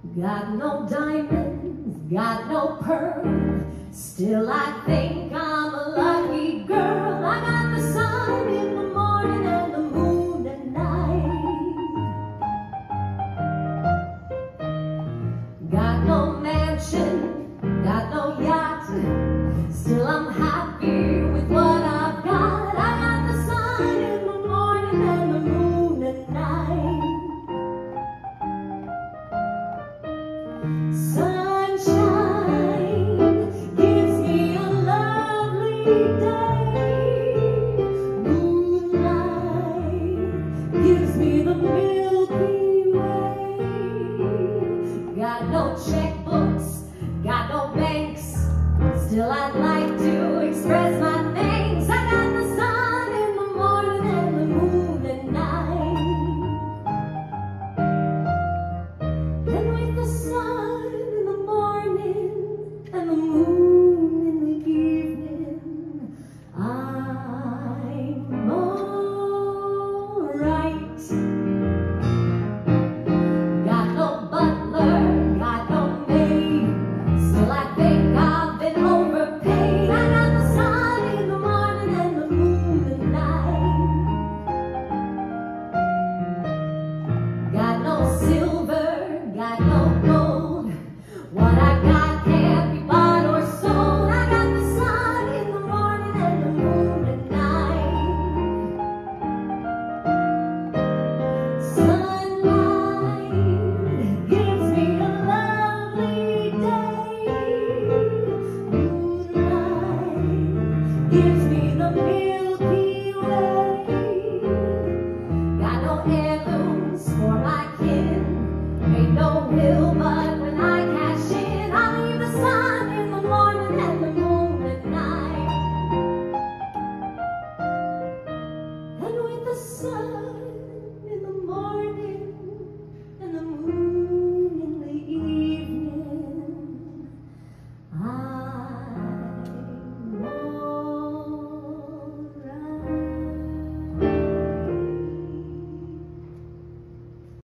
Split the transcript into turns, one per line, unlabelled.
Got no diamonds, got no pearl, still I think I'm a lucky girl. I got the sun in the morning and the moon at night. Got no mansion, got no yacht, still I'm happy with what I've got. I got the sun in the morning and the moon at night. Sunshine gives me a lovely day. Moonlight gives me the Milky Way. Got no checkbooks, got no banks, still I'd like to express my thanks. I got the sun in the morning and the moon at night. And with the sun in the morning and the moon in the evening, I'm alright. Got no butler, got no maid, still I think I've been overpaid. I got the sun in the morning and the moon at night. Got no